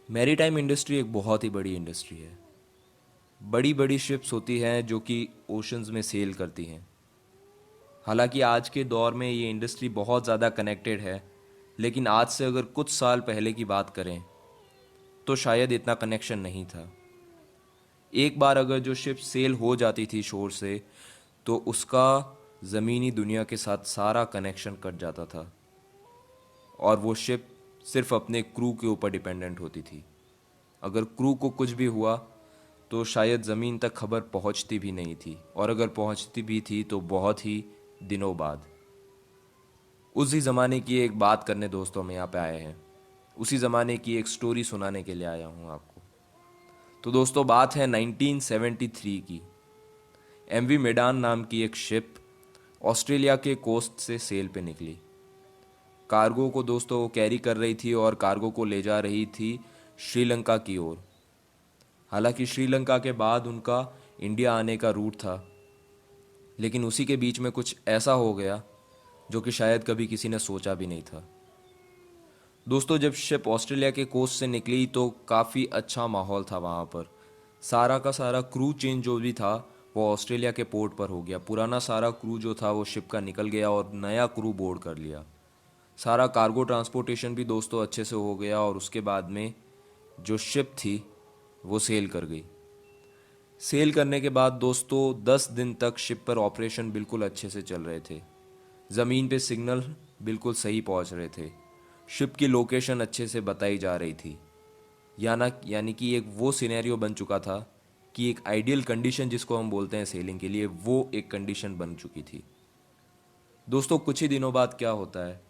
Maritime industry एक बहुत ही बड़ी इंडस्ट्री है। बड़ी बड़ी शिप्स होती हैं जो कि ओशंस में सेल करती हैं। हालांकि आज के दौर में ये इंडस्ट्री बहुत ज़्यादा कनेक्टेड है, लेकिन आज से अगर कुछ साल पहले की बात करें तो शायद इतना कनेक्शन नहीं था। एक बार अगर जो शिप सेल हो जाती थी शोर से, तो उसका ज़मीनी दुनिया के साथ सारा कनेक्शन कट जाता था और वो शिप सिर्फ अपने क्रू के ऊपर डिपेंडेंट होती थी। अगर क्रू को कुछ भी हुआ तो शायद ज़मीन तक खबर पहुंचती भी नहीं थी, और अगर पहुंचती भी थी तो बहुत ही दिनों बाद। उसी ज़माने की एक बात करने दोस्तों हम यहाँ पे आए हैं। उसी ज़माने की एक स्टोरी सुनाने के लिए आया हूँ आपको। तो दोस्तों, बात है 1973 की। एमवी मेडान नाम की एक शिप ऑस्ट्रेलिया के कोस्ट से सेल पे निकली। कार्गो को दोस्तों वो कैरी कर रही थी और कार्गो को ले जा रही थी श्रीलंका की ओर। हालांकि श्रीलंका के बाद उनका इंडिया आने का रूट था, लेकिन उसी के बीच में कुछ ऐसा हो गया जो कि शायद कभी किसी ने सोचा भी नहीं था। दोस्तों, जब शिप ऑस्ट्रेलिया के कोस्ट से निकली तो काफ़ी अच्छा माहौल था वहाँ पर। सारा का सारा क्रू चेंज जो भी था वो ऑस्ट्रेलिया के पोर्ट पर हो गया। पुराना सारा क्रू जो था वो शिप का निकल गया और नया क्रू बोर्ड कर लिया। सारा कार्गो ट्रांसपोर्टेशन भी दोस्तों अच्छे से हो गया, और उसके बाद में जो शिप थी वो सेल कर गई। सेल करने के बाद दोस्तों 10 दिन तक शिप पर ऑपरेशन बिल्कुल अच्छे से चल रहे थे। ज़मीन पे सिग्नल बिल्कुल सही पहुंच रहे थे। शिप की लोकेशन अच्छे से बताई जा रही थी। यानी कि एक वो सिनेरियो बन चुका था कि एक आइडियल कंडीशन जिसको हम बोलते हैं सेलिंग के लिए, वो एक कंडीशन बन चुकी थी। दोस्तों, कुछ ही दिनों बाद क्या होता है,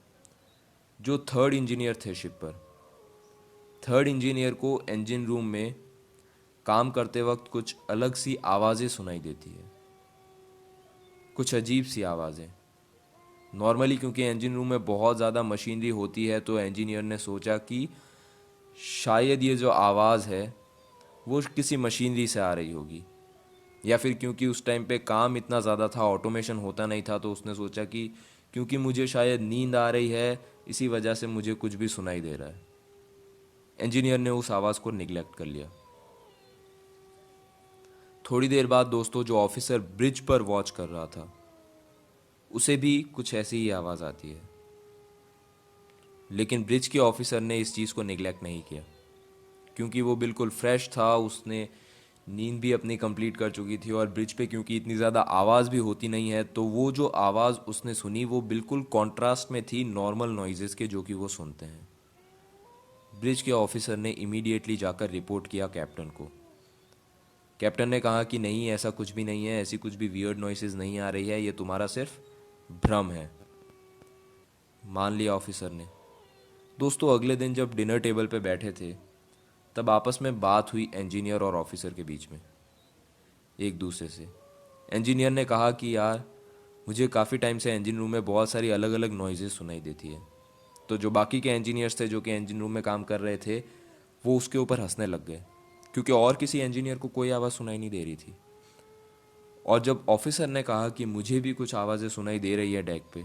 जो थर्ड इंजीनियर थे शिप पर, थर्ड इंजीनियर को इंजन रूम में काम करते वक्त कुछ अलग सी आवाज़ें सुनाई देती है। कुछ अजीब सी आवाज़ें। नॉर्मली क्योंकि इंजन रूम में बहुत ज़्यादा मशीनरी होती है, तो इंजीनियर ने सोचा कि शायद ये जो आवाज़ है वो किसी मशीनरी से आ रही होगी, या फिर क्योंकि उस टाइम पे काम इतना ज़्यादा था, ऑटोमेशन होता नहीं था, तो उसने सोचा कि क्योंकि मुझे शायद नींद आ रही है, इसी वजह से मुझे कुछ भी सुनाई दे रहा है। इंजीनियर ने उस आवाज़ को निगलेक्ट कर लिया। थोड़ी देर बाद दोस्तों, जो ऑफिसर ब्रिज पर वॉच कर रहा था उसे भी कुछ ऐसी ही आवाज़ आती है। लेकिन ब्रिज के ऑफिसर ने इस चीज़ को निगलेक्ट नहीं किया, क्योंकि वो बिल्कुल फ्रेश था। उसने नींद भी अपनी कंप्लीट कर चुकी थी, और ब्रिज पे क्योंकि इतनी ज़्यादा आवाज़ भी होती नहीं है, तो वो जो आवाज़ उसने सुनी वो बिल्कुल कॉन्ट्रास्ट में थी नॉर्मल नॉइजेस के जो कि वो सुनते हैं। ब्रिज के ऑफिसर ने इमीडिएटली जाकर रिपोर्ट किया कैप्टन को। कैप्टन ने कहा कि नहीं, ऐसा कुछ भी नहीं है, ऐसी कुछ भी वियर्ड नॉइसेस नहीं आ रही है, ये तुम्हारा सिर्फ भ्रम है। मान लिया ऑफिसर ने। दोस्तों, अगले दिन जब डिनर टेबल पे बैठे थे, तब आपस में बात हुई इंजीनियर और ऑफिसर के बीच में एक दूसरे से। इंजीनियर ने कहा कि यार, मुझे काफ़ी टाइम से इंजन रूम में बहुत सारी अलग अलग नॉइजेस सुनाई देती है। तो जो बाकी के इंजीनियर्स थे जो कि इंजन रूम में काम कर रहे थे, वो उसके ऊपर हंसने लग गए, क्योंकि और किसी इंजीनियर को कोई आवाज़ सुनाई नहीं दे रही थी। और जब ऑफिसर ने कहा कि मुझे भी कुछ आवाज़ें सुनाई दे रही है डेक पे,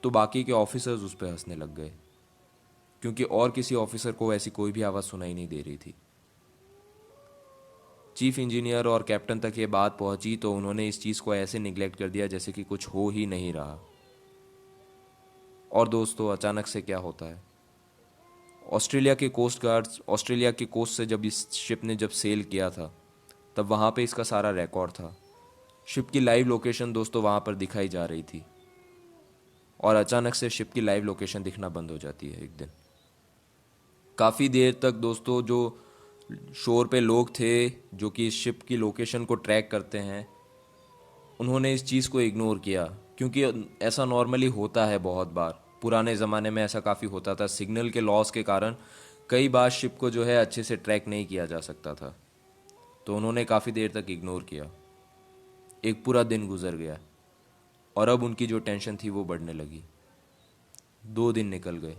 तो बाकी के ऑफिसर्स उस पर हंसने लग गए, क्योंकि और किसी ऑफिसर को ऐसी कोई भी आवाज़ सुनाई नहीं दे रही थी। चीफ इंजीनियर और कैप्टन तक ये बात पहुंची, तो उन्होंने इस चीज़ को ऐसे निगलेक्ट कर दिया जैसे कि कुछ हो ही नहीं रहा। और दोस्तों, अचानक से क्या होता है, ऑस्ट्रेलिया के कोस्ट से जब इस शिप ने जब सेल किया था, तब वहाँ पे इसका सारा रिकॉर्ड था। शिप की लाइव लोकेशन दोस्तों वहाँ पर दिखाई जा रही थी, और अचानक से शिप की लाइव लोकेशन दिखना बंद हो जाती है एक दिन। काफ़ी देर तक दोस्तों, जो शोर पे लोग थे जो कि इस शिप की लोकेशन को ट्रैक करते हैं, उन्होंने इस चीज़ को इग्नोर किया, क्योंकि ऐसा नॉर्मली होता है बहुत बार। पुराने ज़माने में ऐसा काफ़ी होता था, सिग्नल के लॉस के कारण कई बार शिप को जो है अच्छे से ट्रैक नहीं किया जा सकता था। तो उन्होंने काफ़ी देर तक इग्नोर किया। एक पूरा दिन गुजर गया, और अब उनकी जो टेंशन थी वो बढ़ने लगी। 2 दिन निकल गए,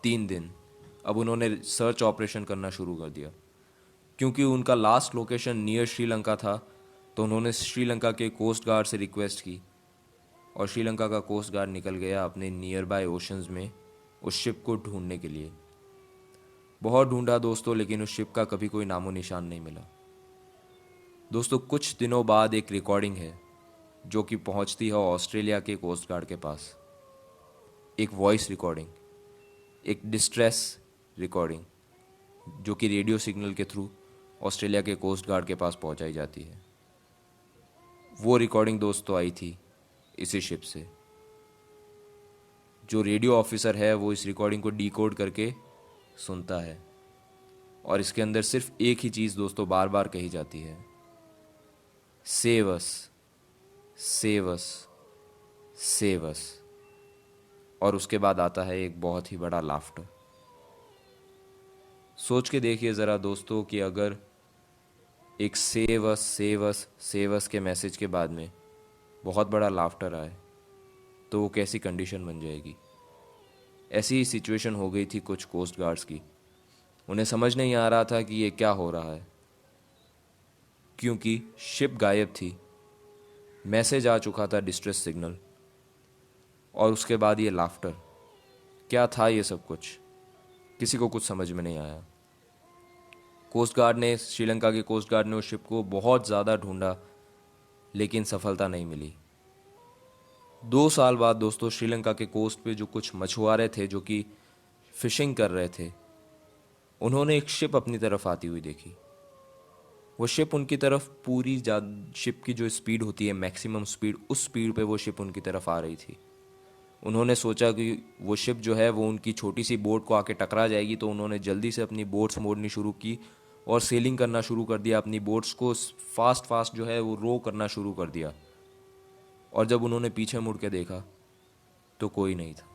3 दिन। अब उन्होंने सर्च ऑपरेशन करना शुरू कर दिया, क्योंकि उनका लास्ट लोकेशन नियर श्रीलंका था। तो उन्होंने श्रीलंका के कोस्ट गार्ड से रिक्वेस्ट की, और श्रीलंका का कोस्ट गार्ड निकल गया अपने नियर बाय ओशंस में उस शिप को ढूंढने के लिए। बहुत ढूंढा दोस्तों, लेकिन उस शिप का कभी कोई नामो निशान नहीं मिला। दोस्तों कुछ दिनों बाद एक रिकॉर्डिंग है जो कि पहुंचती है ऑस्ट्रेलिया के कोस्ट गार्ड के पास। एक वॉइस रिकॉर्डिंग, एक डिस्ट्रेस रिकॉर्डिंग, जो कि रेडियो सिग्नल के थ्रू ऑस्ट्रेलिया के कोस्ट गार्ड के पास पहुंचाई जाती है। वो रिकॉर्डिंग दोस्तों आई थी इसी शिप से। जो रेडियो ऑफिसर है वो इस रिकॉर्डिंग को डिकोड करके सुनता है, और इसके अंदर सिर्फ एक ही चीज़ दोस्तों बार बार कही जाती है, save us, save us, save us. और उसके बाद आता है एक बहुत ही बड़ा लाफ्टर। सोच के देखिए ज़रा दोस्तों कि अगर एक save us, save us, save us के मैसेज के बाद में बहुत बड़ा लाफ्टर आए तो वो कैसी कंडीशन बन जाएगी। ऐसी ही सिचुएशन हो गई थी कुछ कोस्ट गार्ड्स की। उन्हें समझ नहीं आ रहा था कि ये क्या हो रहा है, क्योंकि शिप गायब थी, मैसेज आ चुका था डिस्ट्रेस सिग्नल, और उसके बाद ये लाफ्टर। क्या था ये सब कुछ, किसी को कुछ समझ में नहीं आया। कोस्ट गार्ड ने, श्रीलंका के कोस्ट गार्ड ने उस शिप को बहुत ज़्यादा ढूंढा, लेकिन सफलता नहीं मिली। 2 साल बाद दोस्तों श्रीलंका के कोस्ट पे जो कुछ मछुआरे थे जो कि फिशिंग कर रहे थे, उन्होंने एक शिप अपनी तरफ आती हुई देखी। वो शिप उनकी तरफ पूरी शिप की जो स्पीड होती है मैक्सिमम स्पीड, उस स्पीड पे वो शिप उनकी तरफ आ रही थी। उन्होंने सोचा कि वो शिप जो है वो उनकी छोटी सी बोट को आके टकरा जाएगी, तो उन्होंने जल्दी से अपनी बोट्स मोड़नी शुरू की और सेलिंग करना शुरू कर दिया। अपनी बोट्स को फास्ट फास्ट जो है वो रो करना शुरू कर दिया। और जब उन्होंने पीछे मुड़ के देखा तो कोई नहीं था।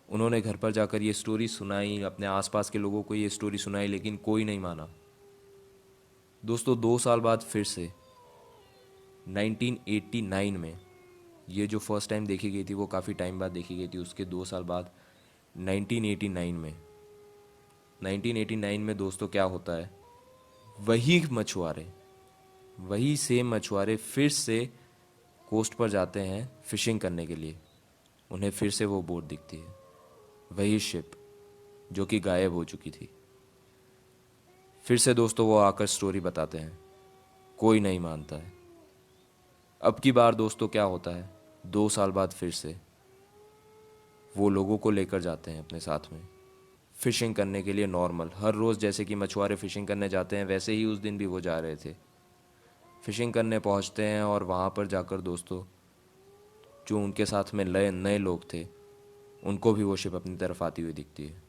उन्होंने घर पर जाकर ये स्टोरी सुनाई, अपने आसपास के लोगों को ये स्टोरी सुनाई, लेकिन कोई नहीं माना। दोस्तों 2 साल बाद फिर से 1989 में, ये जो फर्स्ट टाइम देखी गई थी वो काफ़ी टाइम बाद देखी गई थी, उसके 2 साल बाद 1989 में, 1989 में दोस्तों क्या होता है, वही मछुआरे, वही सेम मछुआरे फिर से कोस्ट पर जाते हैं फिशिंग करने के लिए। उन्हें फिर से वो बोट दिखती है, वही शिप जो कि गायब हो चुकी थी। फिर से दोस्तों वो आकर स्टोरी बताते हैं, कोई नहीं मानता है। अब की बार दोस्तों क्या होता है, 2 साल बाद फिर से वो लोगों को लेकर जाते हैं अपने साथ में फिशिंग करने के लिए। नॉर्मल हर रोज़ जैसे कि मछुआरे फिशिंग करने जाते हैं, वैसे ही उस दिन भी वो जा रहे थे। फिशिंग करने पहुंचते हैं और वहाँ पर जाकर दोस्तों जो उनके साथ में नए नए लोग थे, उनको भी वो शिप अपनी तरफ आती हुई दिखती है।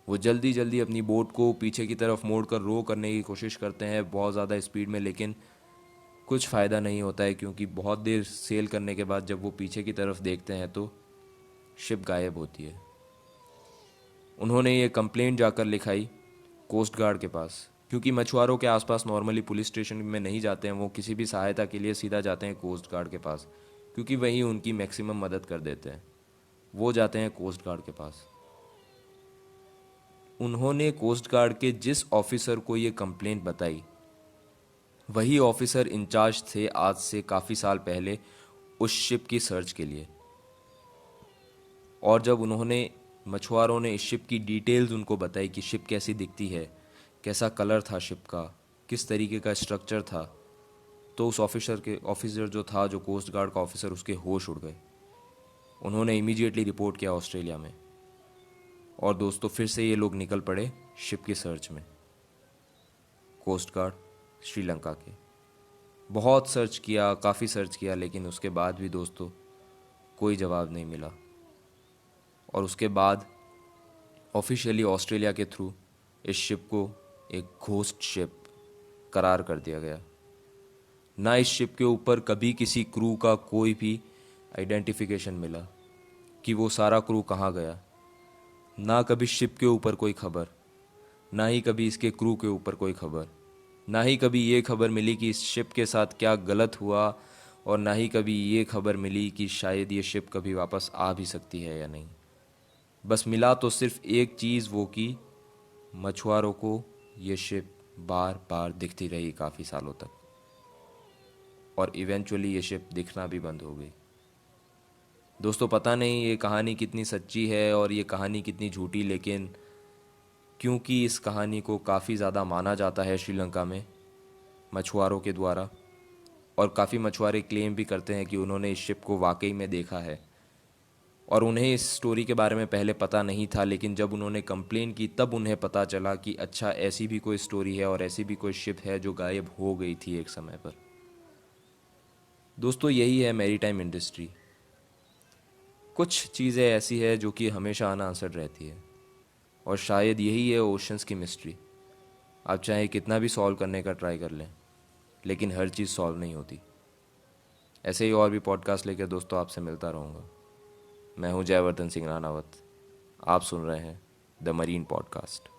वो जल्दी जल्दी अपनी बोट को पीछे की तरफ मोड़ कर रो करने की कोशिश करते हैं बहुत ज़्यादा स्पीड में, लेकिन कुछ फ़ायदा नहीं होता है, क्योंकि बहुत देर सेल करने के बाद जब वो पीछे की तरफ देखते हैं तो शिप गायब होती है। उन्होंने ये कंप्लेंट जाकर लिखाई कोस्ट गार्ड के पास, क्योंकि मछुआरों के आसपास नॉर्मली पुलिस स्टेशन में नहीं जाते हैं, वो किसी भी सहायता के लिए सीधा जाते हैं कोस्ट गार्ड के पास, क्योंकि वही उनकी मैक्सिमम मदद कर देते हैं। वो जाते हैं कोस्ट गार्ड के पास। उन्होंने कोस्ट गार्ड के जिस ऑफिसर को ये कंप्लेंट बताई, वही ऑफिसर इंचार्ज थे आज से काफ़ी साल पहले उस शिप की सर्च के लिए। और जब उन्होंने, मछुआरों ने इस शिप की डिटेल्स उनको बताई कि शिप कैसी दिखती है, कैसा कलर था शिप का, किस तरीके का स्ट्रक्चर था, तो उस ऑफिसर जो था, जो कोस्ट गार्ड का ऑफिसर, उसके होश उड़ गए। उन्होंने इमीडिएटली रिपोर्ट किया ऑस्ट्रेलिया में, और दोस्तों फिर से ये लोग निकल पड़े शिप की सर्च में, कोस्ट गार्ड श्रीलंका के। बहुत सर्च किया, काफ़ी सर्च किया, लेकिन उसके बाद भी दोस्तों कोई जवाब नहीं मिला। और उसके बाद ऑफिशियली ऑस्ट्रेलिया के थ्रू इस शिप को एक घोस्ट शिप करार कर दिया गया। ना इस शिप के ऊपर कभी किसी क्रू का कोई भी आइडेंटिफिकेशन मिला कि वो सारा क्रू कहाँ गया, ना कभी शिप के ऊपर कोई खबर, ना ही कभी इसके क्रू के ऊपर कोई खबर, ना ही कभी ये खबर मिली कि इस शिप के साथ क्या गलत हुआ, और ना ही कभी ये खबर मिली कि शायद ये शिप कभी वापस आ भी सकती है या नहीं। बस मिला तो सिर्फ एक चीज़, वो कि मछुआरों को ये शिप बार बार दिखती रही काफ़ी सालों तक, और इवेंचुअली ये शिप दिखना भी बंद हो गई। दोस्तों पता नहीं ये कहानी कितनी सच्ची है और ये कहानी कितनी झूठी, लेकिन क्योंकि इस कहानी को काफ़ी ज़्यादा माना जाता है श्रीलंका में मछुआरों के द्वारा, और काफ़ी मछुआरे क्लेम भी करते हैं कि उन्होंने इस शिप को वाकई में देखा है। और उन्हें इस स्टोरी के बारे में पहले पता नहीं था, लेकिन जब उन्होंने कंप्लेन की तब उन्हें पता चला कि अच्छा, ऐसी भी कोई स्टोरी है और ऐसी भी कोई शिप है जो गायब हो गई थी एक समय पर। दोस्तों, यही है मैरीटाइम इंडस्ट्री। कुछ चीज़ें ऐसी है जो कि हमेशा अनआंसर्ड रहती है, और शायद यही है ओशंस की मिस्ट्री। आप चाहे कितना भी सॉल्व करने का ट्राई कर लें, लेकिन हर चीज़ सॉल्व नहीं होती। ऐसे ही और भी पॉडकास्ट लेकर दोस्तों आपसे मिलता रहूँगा। मैं हूँ जयवर्धन सिंह रानावत। आप सुन रहे हैं द मरीन पॉडकास्ट।